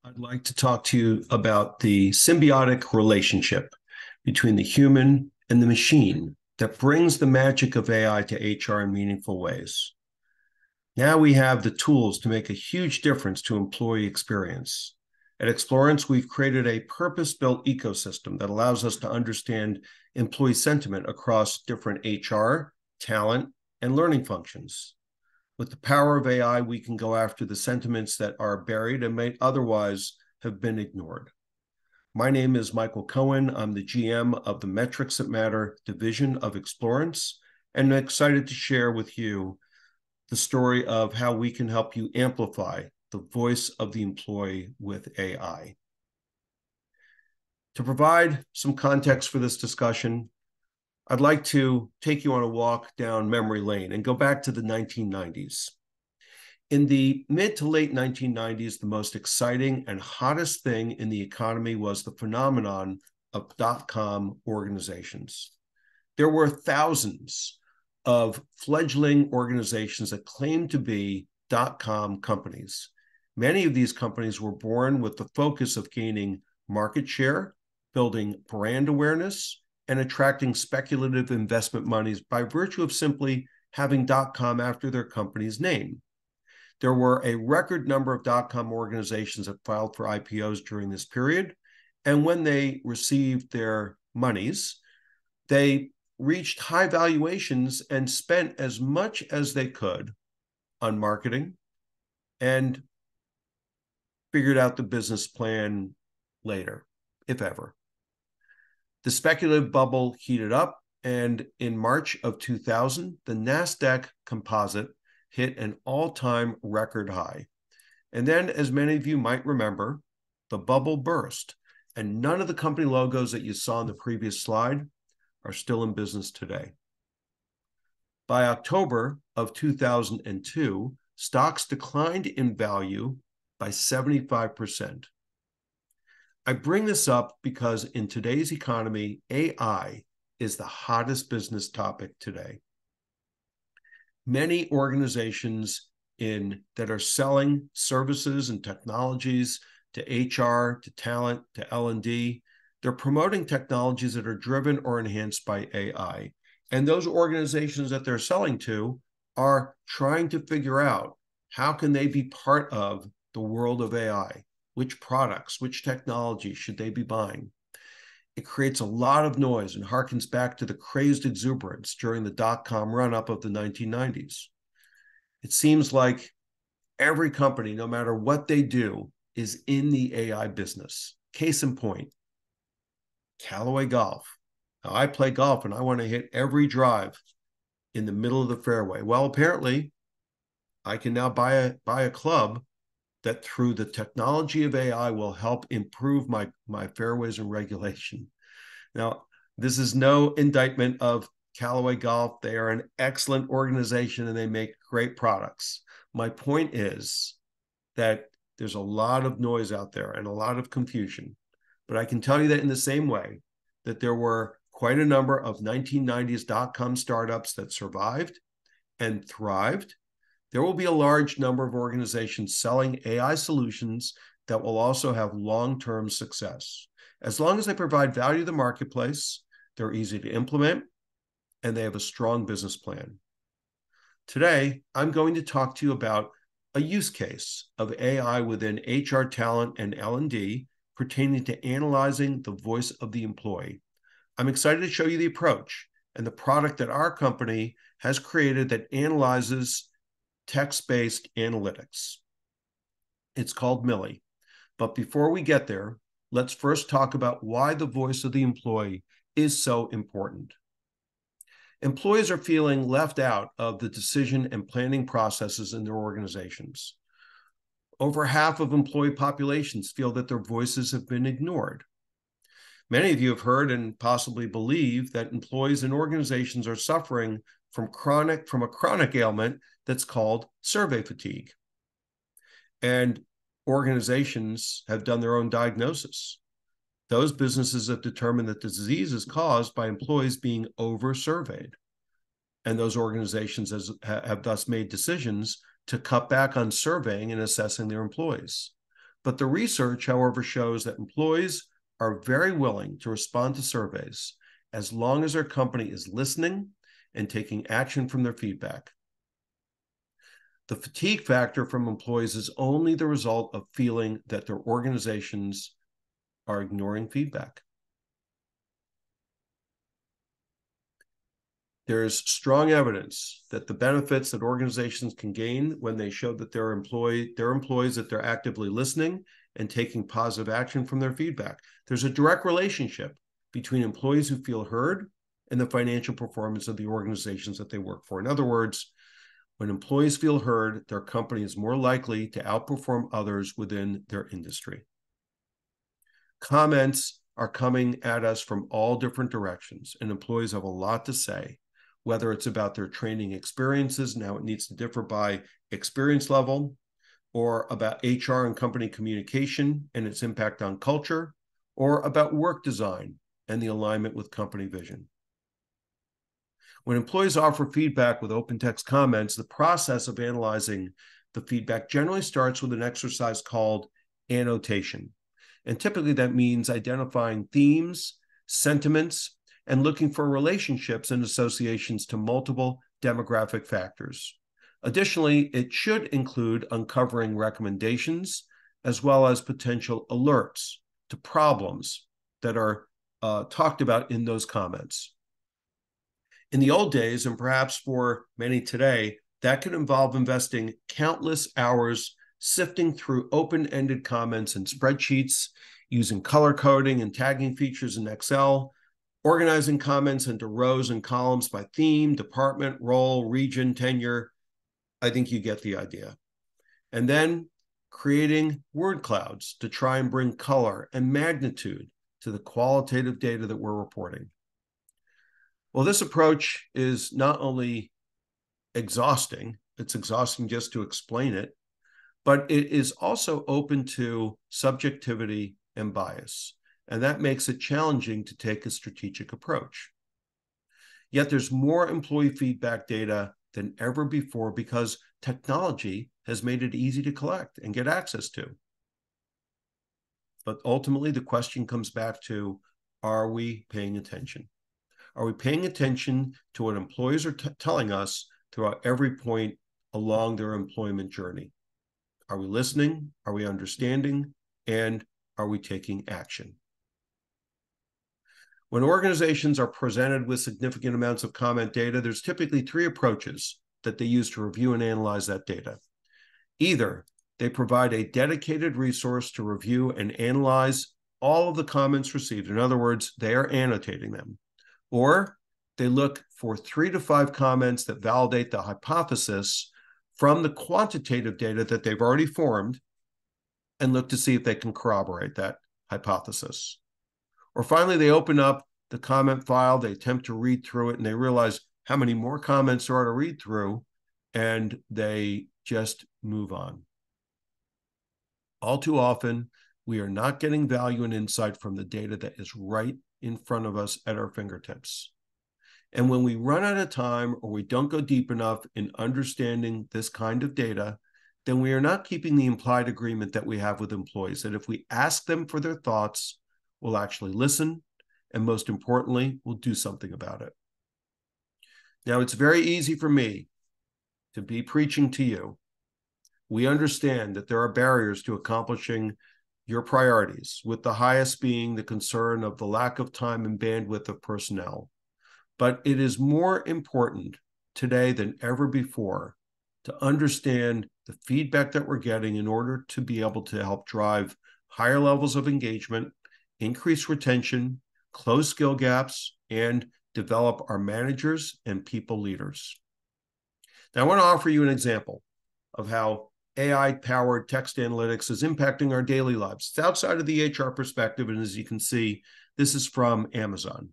I'd like to talk to you about the symbiotic relationship between the human and the machine that brings the magic of AI to HR in meaningful ways. Now we have the tools to make a huge difference to employee experience. At Explorance, we've created a purpose-built ecosystem that allows us to understand employee sentiment across different HR, talent, and learning functions. With the power of AI, we can go after the sentiments that are buried and may otherwise have been ignored. My name is Michael Cohen. I'm the GM of the Metrics That Matter division of Explorance, and I'm excited to share with you the story of how we can help you amplify the voice of the employee with AI. To provide some context for this discussion, I'd like to take you on a walk down memory lane and go back to the 1990s. In the mid to late 1990s, the most exciting and hottest thing in the economy was the phenomenon of dot-com organizations. There were thousands of fledgling organizations that claimed to be dot-com companies. Many of these companies were born with the focus of gaining market share, building brand awareness, and attracting speculative investment monies by virtue of simply having .com after their company's name. There were a record number of .com organizations that filed for IPOs during this period, and when they received their monies, they reached high valuations and spent as much as they could on marketing and figured out the business plan later, if ever. The speculative bubble heated up, and in March of 2000, the NASDAQ composite hit an all-time record high. And then, as many of you might remember, the bubble burst, and none of the company logos that you saw on the previous slide are still in business today. By October of 2002, stocks declined in value by 75%. I bring this up because in today's economy, AI is the hottest business topic today. Many organizations that are selling services and technologies to HR, to talent, to L&D, they're promoting technologies that are driven or enhanced by AI. And those organizations that they're selling to are trying to figure out how can they be part of the world of AI. Which products, which technology should they be buying? It creates a lot of noise and harkens back to the crazed exuberance during the dot-com run-up of the 1990s. It seems like every company, no matter what they do, is in the AI business. Case in point, Callaway Golf. Now, I play golf and I want to hit every drive in the middle of the fairway. Well, apparently, I can now buy a club that through the technology of AI will help improve my fairways and regulation. Now, this is no indictment of Callaway Golf. They are an excellent organization and they make great products. My point is that there's a lot of noise out there and a lot of confusion. But I can tell you that in the same way that there were quite a number of 1990s dot-com startups that survived and thrived, there will be a large number of organizations selling AI solutions that will also have long-term success. As long as they provide value to the marketplace, they're easy to implement, and they have a strong business plan. Today, I'm going to talk to you about a use case of AI within HR talent and L&D pertaining to analyzing the voice of the employee. I'm excited to show you the approach and the product that our company has created that analyzes text-based analytics. It's called Millie. But before we get there, let's first talk about why the voice of the employee is so important. Employees are feeling left out of the decision and planning processes in their organizations. Over half of employee populations feel that their voices have been ignored. Many of you have heard and possibly believe that employees and organizations are suffering from a chronic ailment that's called survey fatigue. And organizations have done their own diagnosis. Those businesses have determined that the disease is caused by employees being over-surveyed. And those organizations have thus made decisions to cut back on surveying and assessing their employees. But the research, however, shows that employees are very willing to respond to surveys as long as their company is listening and taking action from their feedback. The fatigue factor from employees is only the result of feeling that their organizations are ignoring feedback. There's strong evidence that the benefits that organizations can gain when they show that their employees that they're actively listening and taking positive action from their feedback. There's a direct relationship between employees who feel heard and the financial performance of the organizations that they work for. In other words, when employees feel heard, their company is more likely to outperform others within their industry. Comments are coming at us from all different directions, and employees have a lot to say, whether it's about their training experiences, now it needs to differ by experience level, or about HR and company communication and its impact on culture, or about work design and the alignment with company vision. When employees offer feedback with open text comments, the process of analyzing the feedback generally starts with an exercise called annotation. And typically that means identifying themes, sentiments, and looking for relationships and associations to multiple demographic factors. Additionally, it should include uncovering recommendations as well as potential alerts to problems that are talked about in those comments. In the old days, and perhaps for many today, that could involve investing countless hours sifting through open-ended comments and spreadsheets, using color coding and tagging features in Excel, organizing comments into rows and columns by theme, department, role, region, tenure. I think you get the idea. And then creating word clouds to try and bring color and magnitude to the qualitative data that we're reporting. Well, this approach is not only exhausting, it's exhausting just to explain it, but it is also open to subjectivity and bias. And that makes it challenging to take a strategic approach. Yet there's more employee feedback data than ever before because technology has made it easy to collect and get access to. But ultimately, the question comes back to, are we paying attention? Are we paying attention to what employees are telling us throughout every point along their employment journey? Are we listening? Are we understanding? And are we taking action? When organizations are presented with significant amounts of comment data, there's typically three approaches that they use to review and analyze that data. Either they provide a dedicated resource to review and analyze all of the comments received. In other words, they are annotating them. Or they look for 3 to 5 comments that validate the hypothesis from the quantitative data that they've already formed and look to see if they can corroborate that hypothesis. Or finally, they open up the comment file, they attempt to read through it, and they realize how many more comments there are to read through, and they just move on. All too often, we are not getting value and insight from the data that is right in front of us at our fingertips. And when we run out of time or we don't go deep enough in understanding this kind of data, then we are not keeping the implied agreement that we have with employees, that if we ask them for their thoughts, we'll actually listen, and most importantly, we'll do something about it. Now, it's very easy for me to be preaching to you. We understand that there are barriers to accomplishing your priorities, with the highest being the concern of the lack of time and bandwidth of personnel. But it is more important today than ever before to understand the feedback that we're getting in order to be able to help drive higher levels of engagement, increase retention, close skill gaps, and develop our managers and people leaders. Now, I want to offer you an example of how AI-powered text analytics is impacting our daily lives. It's outside of the HR perspective, and as you can see, this is from Amazon.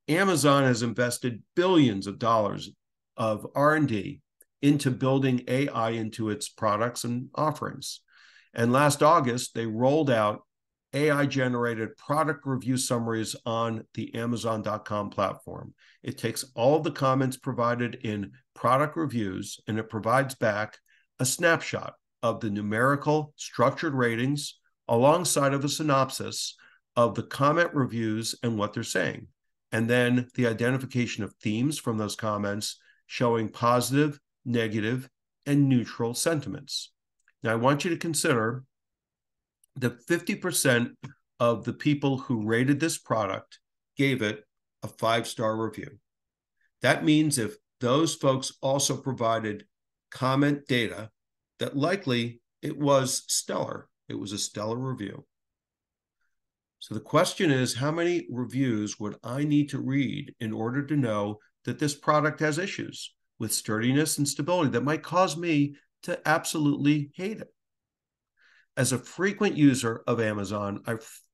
Amazon has invested billions of dollars of R&D into building AI into its products and offerings. And last August, they rolled out AI-generated product review summaries on the Amazon.com platform. It takes all of the comments provided in product reviews, and it provides back a snapshot of the numerical structured ratings alongside of a synopsis of the comment reviews and what they're saying, and then the identification of themes from those comments showing positive, negative, and neutral sentiments. Now, I want you to consider that 50% of the people who rated this product gave it a 5-star review. That means if those folks also provided comment data, that likely it was stellar. It was a stellar review. So the question is, how many reviews would I need to read in order to know that this product has issues with sturdiness and stability that might cause me to absolutely hate it? As a frequent user of Amazon,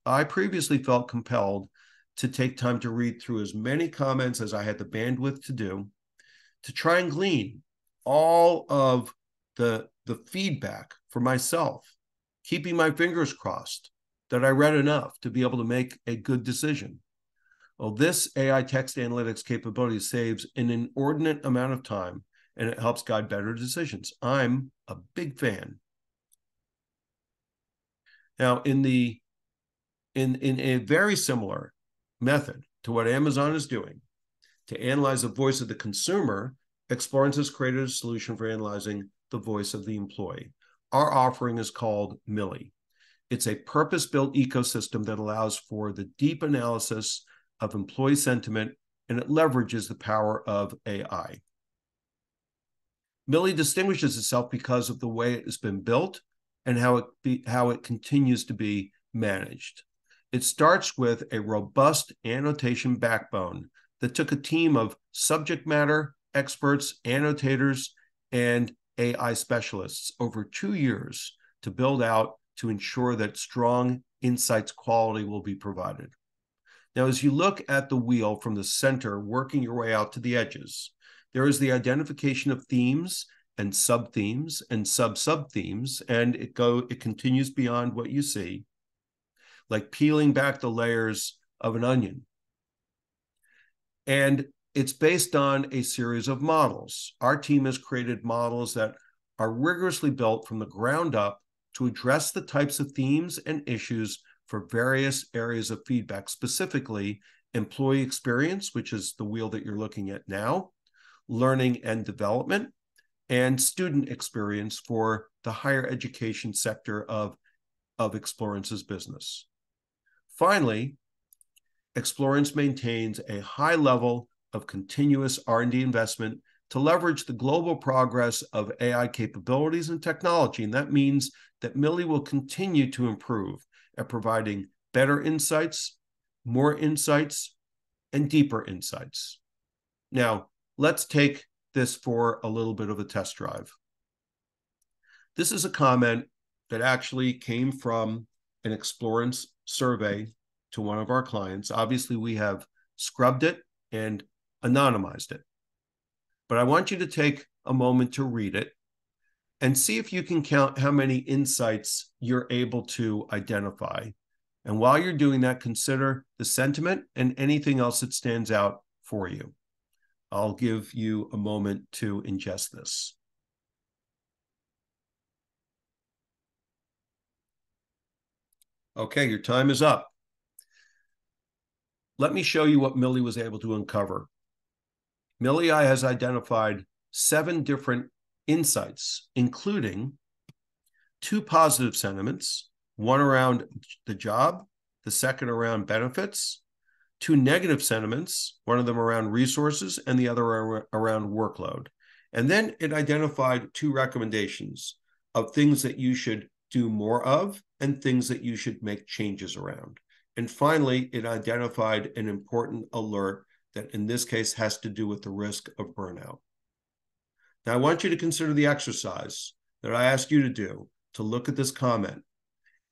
I previously felt compelled to take time to read through as many comments as I had the bandwidth to do, to try and glean all of the feedback for myself, keeping my fingers crossed that I read enough to be able to make a good decision. Well, this AI text analytics capability saves an inordinate amount of time, and it helps guide better decisions. I'm a big fan. Now, in a very similar method to what Amazon is doing to analyze the voice of the consumer, Explorance has created a solution for analyzing the voice of the employee. Our offering is called Millie. It's a purpose-built ecosystem that allows for the deep analysis of employee sentiment, and it leverages the power of AI. Millie distinguishes itself because of the way it has been built and how it continues to be managed. It starts with a robust annotation backbone that took a team of subject matter experts, annotators, and AI specialists over 2 years to build out to ensure that strong insights quality will be provided. Now, as you look at the wheel from the center, working your way out to the edges, there is the identification of themes and sub-themes and sub-sub-themes, and it continues beyond what you see, like peeling back the layers of an onion. And it's based on a series of models. Our team has created models that are rigorously built from the ground up to address the types of themes and issues for various areas of feedback, specifically employee experience, which is the wheel that you're looking at now, learning and development, and student experience for the higher education sector of Explorance's business. Finally, Explorance maintains a high level of continuous R&D investment to leverage the global progress of AI capabilities and technology. And that means that Millie will continue to improve at providing better insights, more insights, and deeper insights. Now, let's take this for a little bit of a test drive. This is a comment that actually came from an Explorance survey to one of our clients. Obviously, we have scrubbed it and anonymized it. But I want you to take a moment to read it and see if you can count how many insights you're able to identify. And while you're doing that, consider the sentiment and anything else that stands out for you. I'll give you a moment to ingest this. Okay, your time is up. Let me show you what Millie was able to uncover. Millie has identified 7 different insights, including 2 positive sentiments, one around the job, the second around benefits, 2 negative sentiments, one of them around resources and the other around workload. And then it identified 2 recommendations of things that you should do more of and things that you should make changes around. And finally, it identified an important alert that in this case has to do with the risk of burnout. Now, I want you to consider the exercise that I asked you to do to look at this comment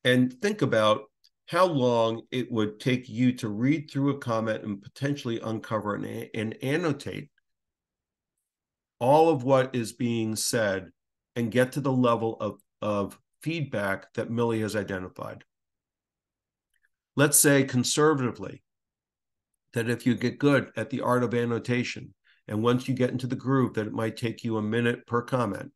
and think about how long it would take you to read through a comment and potentially uncover and annotate all of what is being said and get to the level of feedback that Millie has identified. Let's say conservatively that if you get good at the art of annotation, and once you get into the groove, that it might take you a minute per comment.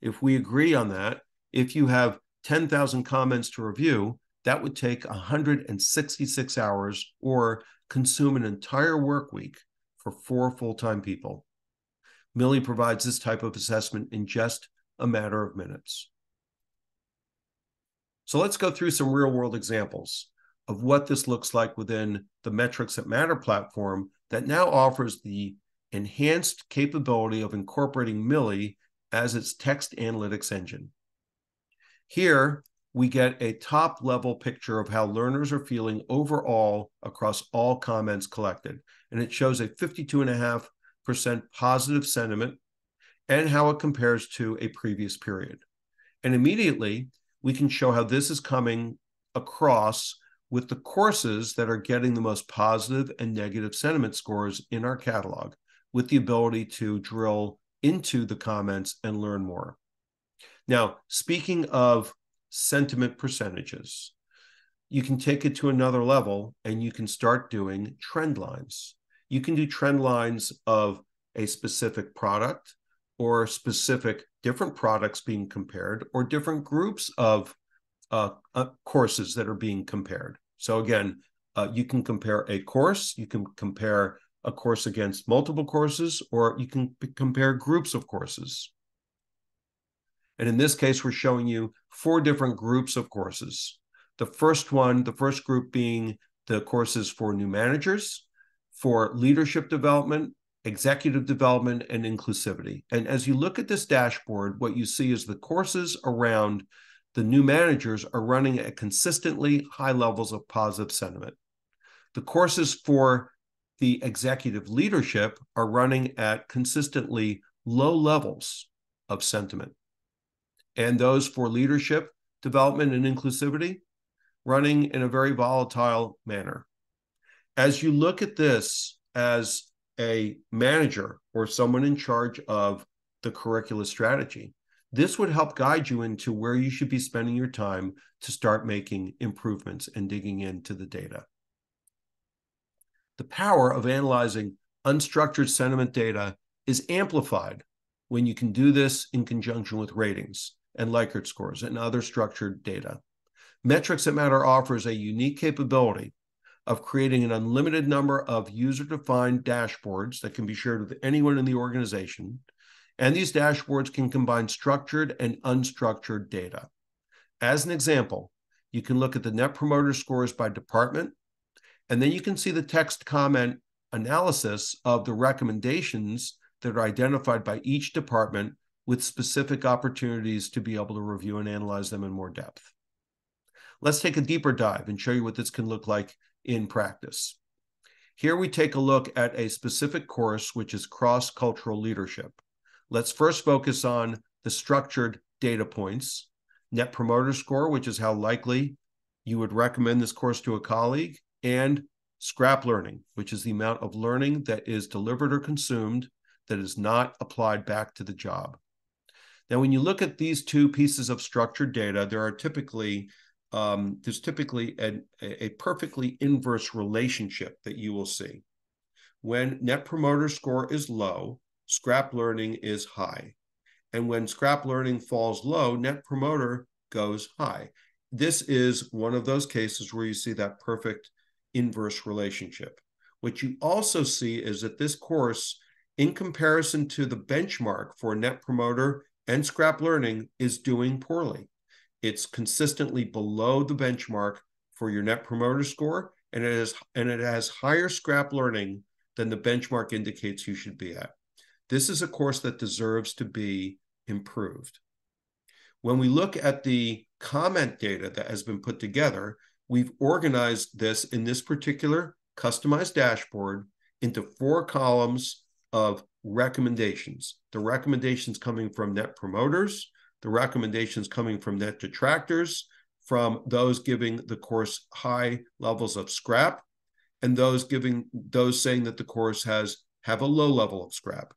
If we agree on that, if you have 10,000 comments to review, that would take 166 hours or consume an entire work week for 4 full-time people. Millie provides this type of assessment in just a matter of minutes. So let's go through some real-world examples of what this looks like within the Metrics That Matter platform that now offers the enhanced capability of incorporating Millie as its text analytics engine. Here, we get a top-level picture of how learners are feeling overall across all comments collected, and it shows a 52.5% positive sentiment and how it compares to a previous period. And immediately, we can show how this is coming across with the courses that are getting the most positive and negative sentiment scores in our catalog, with the ability to drill into the comments and learn more. Now, speaking of sentiment percentages, you can take it to another level and you can start doing trend lines. You can do trend lines of a specific product or specific different products being compared or different groups of courses that are being compared. So again, you can compare a course, you can compare a course against multiple courses, or you can compare groups of courses. And in this case, we're showing you 4 different groups of courses. The first group being the courses for new managers, for leadership development, executive development, and inclusivity. And as you look at this dashboard, what you see is the courses around the new managers are running at consistently high levels of positive sentiment. The courses for the executive leadership are running at consistently low levels of sentiment. And those for leadership development and inclusivity running in a very volatile manner. As you look at this as a manager or someone in charge of the curricula strategy, this would help guide you into where you should be spending your time to start making improvements and digging into the data. The power of analyzing unstructured sentiment data is amplified when you can do this in conjunction with ratings and Likert scores and other structured data. Metrics That Matter offers a unique capability of creating an unlimited number of user-defined dashboards that can be shared with anyone in the organization. And these dashboards can combine structured and unstructured data. As an example, you can look at the Net Promoter Scores by department, and then you can see the text comment analysis of the recommendations that are identified by each department with specific opportunities to be able to review and analyze them in more depth. Let's take a deeper dive and show you what this can look like in practice. Here we take a look at a specific course, which is cross-cultural leadership. Let's first focus on the structured data points, Net Promoter Score, which is how likely you would recommend this course to a colleague, and scrap learning, which is the amount of learning that is delivered or consumed that is not applied back to the job. Now, when you look at these 2 pieces of structured data, there's typically a perfectly inverse relationship that you will see. When Net Promoter Score is low, scrap learning is high. And when scrap learning falls low, Net Promoter goes high. This is one of those cases where you see that perfect inverse relationship. What you also see is that this course, in comparison to the benchmark for Net Promoter and scrap learning, is doing poorly. It's consistently below the benchmark for your Net Promoter Score, and it has higher scrap learning than the benchmark indicates you should be at. This is a course that deserves to be improved. When we look at the comment data that has been put together, we've organized this in this particular customized dashboard into 4 columns of recommendations. The recommendations coming from net promoters, the recommendations coming from net detractors, from those giving the course high levels of scrap, and those saying that the course have a low level of scrap.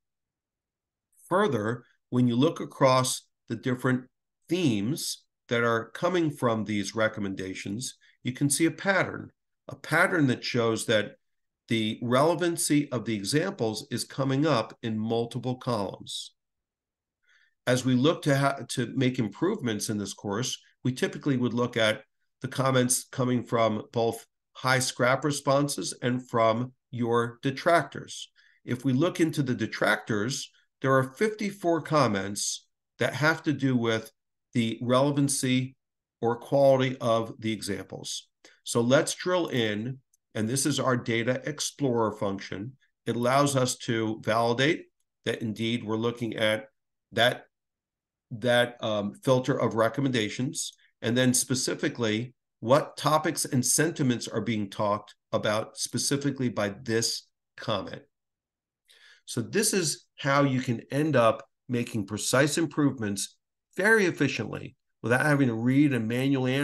Further, when you look across the different themes that are coming from these recommendations, you can see a pattern that shows that the relevancy of the examples is coming up in multiple columns. As we look to make improvements in this course, we typically would look at the comments coming from both high scrap responses and from your detractors. If we look into the detractors, there are 54 comments that have to do with the relevancy or quality of the examples. So let's drill in, and this is our data explorer function. It allows us to validate that indeed we're looking at that filter of recommendations, and then specifically what topics and sentiments are being talked about specifically by this comment. So this is how you can end up making precise improvements very efficiently without having to read and manually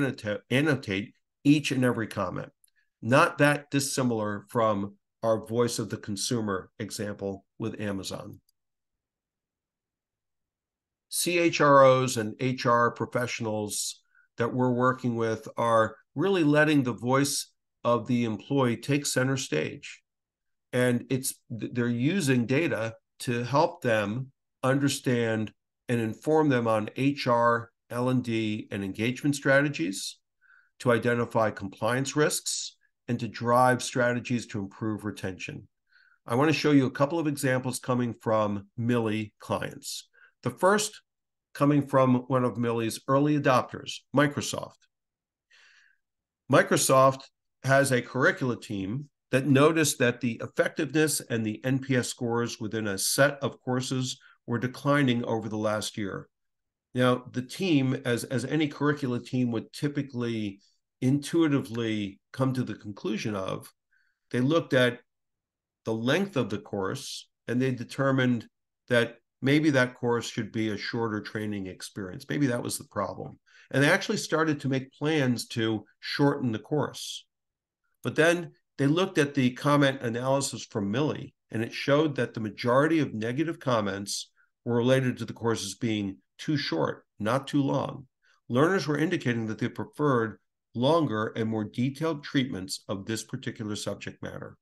annotate each and every comment. Not that dissimilar from our voice of the consumer example with Amazon. CHROs and HR professionals that we're working with are really letting the voice of the employee take center stage. And they're using data to help them understand and inform them on HR, L&D, and engagement strategies, to identify compliance risks, and to drive strategies to improve retention. I want to show you a couple of examples coming from Millie clients. The first coming from one of Millie's early adopters, Microsoft. Microsoft has a curricula team that noticed that the effectiveness and the NPS scores within a set of courses were declining over the last year. Now, the team, as any curricula team would typically intuitively come to the conclusion of, they looked at the length of the course and they determined that maybe that course should be a shorter training experience. Maybe that was the problem. And they actually started to make plans to shorten the course. But then they looked at the comment analysis from Millie, and it showed that the majority of negative comments were related to the courses being too short, not too long. Learners were indicating that they preferred longer and more detailed treatments of this particular subject matter.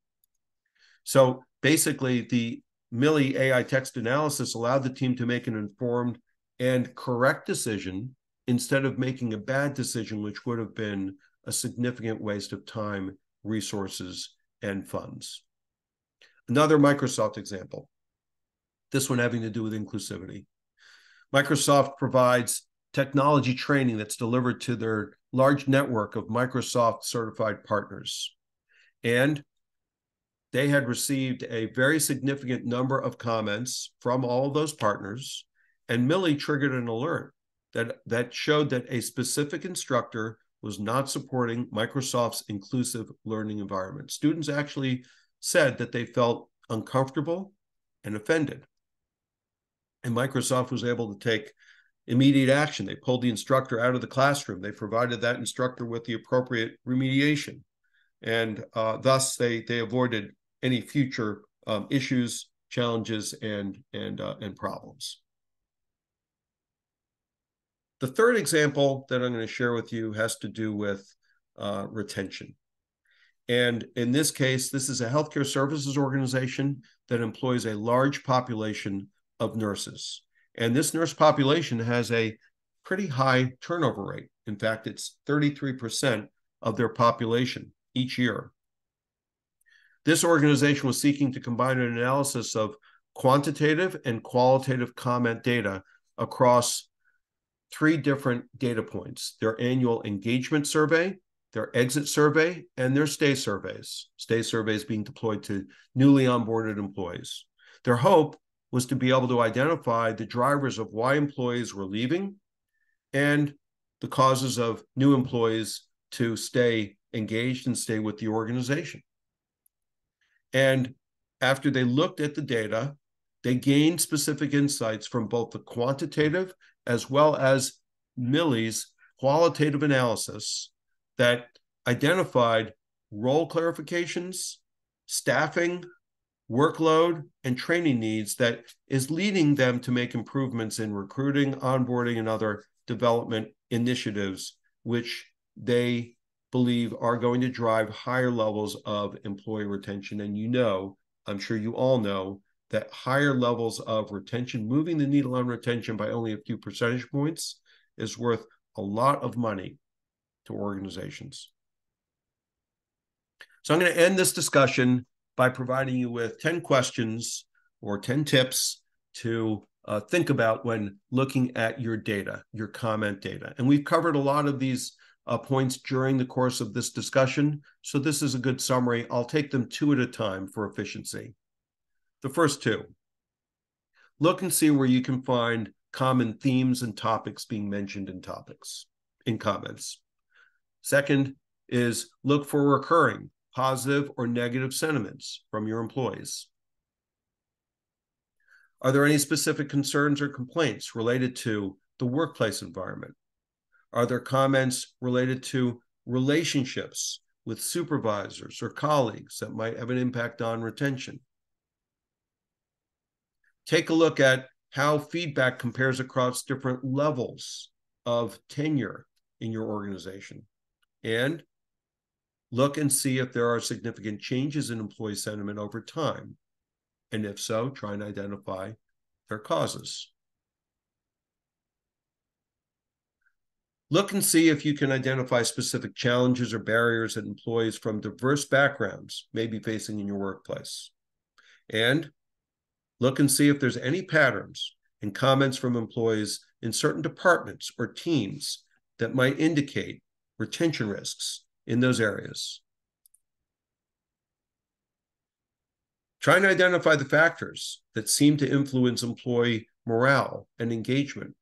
So basically, the Millie AI text analysis allowed the team to make an informed and correct decision instead of making a bad decision, which would have been a significant waste of time, resources, and funds. Another Microsoft example, this one having to do with inclusivity. Microsoft provides technology training that's delivered to their large network of Microsoft certified partners. And they had received a very significant number of comments from all of those partners, and Millie triggered an alert that showed that a specific instructor was not supporting Microsoft's inclusive learning environment. Students actually said that they felt uncomfortable and offended. And Microsoft was able to take immediate action. They pulled the instructor out of the classroom. They provided that instructor with the appropriate remediation. And thus, they avoided any future issues, challenges, and problems. The third example that I'm going to share with you has to do with retention. And in this case, this is a healthcare services organization that employs a large population of nurses. And this nurse population has a pretty high turnover rate. In fact, it's 33% of their population each year. This organization was seeking to combine an analysis of quantitative and qualitative comment data across 3 different data points: their annual engagement survey, their exit survey, and their stay surveys. Stay surveys being deployed to newly onboarded employees. Their hope was to be able to identify the drivers of why employees were leaving and the causes of new employees to stay engaged and stay with the organization. And after they looked at the data, they gained specific insights from both the quantitative as well as Millie's qualitative analysis that identified role clarifications, staffing, workload, and training needs that is leading them to make improvements in recruiting, onboarding, and other development initiatives, which they believe are going to drive higher levels of employee retention. And you know, I'm sure you all know, that higher levels of retention, moving the needle on retention by only a few percentage points, is worth a lot of money to organizations. So I'm going to end this discussion by providing you with 10 questions or 10 tips to think about when looking at your data, your comment data. And we've covered a lot of these points during the course of this discussion. So this is a good summary. I'll take them two at a time for efficiency. The first two, look and see where you can find common themes and topics being mentioned in comments. Second is look for recurring positive or negative sentiments from your employees. Are there any specific concerns or complaints related to the workplace environment? Are there comments related to relationships with supervisors or colleagues that might have an impact on retention? Take a look at how feedback compares across different levels of tenure in your organization. And look and see if there are significant changes in employee sentiment over time. And if so, try and identify their causes. Look and see if you can identify specific challenges or barriers that employees from diverse backgrounds may be facing in your workplace. And look and see if there's any patterns and comments from employees in certain departments or teams that might indicate retention risks in those areas. Try and identify the factors that seem to influence employee morale and engagement.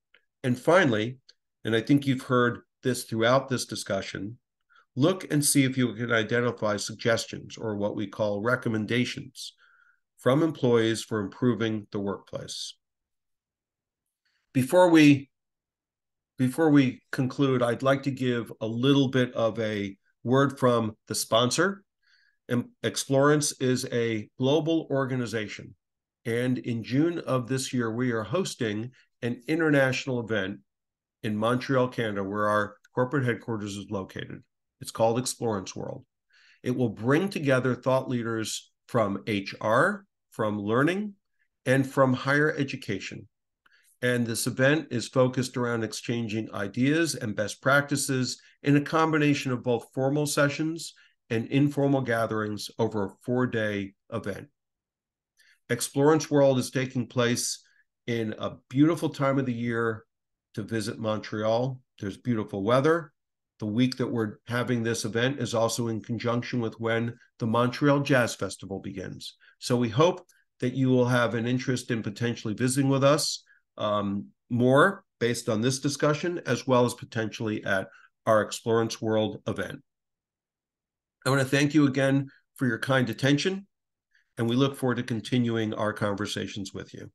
And finally, and I think you've heard this throughout this discussion, look and see if you can identify suggestions or what we call recommendations from employees for improving the workplace. Before we conclude, I'd like to give a little bit of a word from the sponsor. Explorance is a global organization. And in June of this year, we are hosting an international event in Montreal, Canada, where our corporate headquarters is located. It's called Explorance World. It will bring together thought leaders from HR, from learning, and from higher education. And this event is focused around exchanging ideas and best practices in a combination of both formal sessions and informal gatherings over a 4-day event. Explorance World is taking place in a beautiful time of the year to visit Montreal. There's beautiful weather. The week that we're having this event is also in conjunction with when the Montreal Jazz Festival begins. So we hope that you will have an interest in potentially visiting with us more based on this discussion, as well as potentially at our Explorance World event. I want to thank you again for your kind attention, and we look forward to continuing our conversations with you.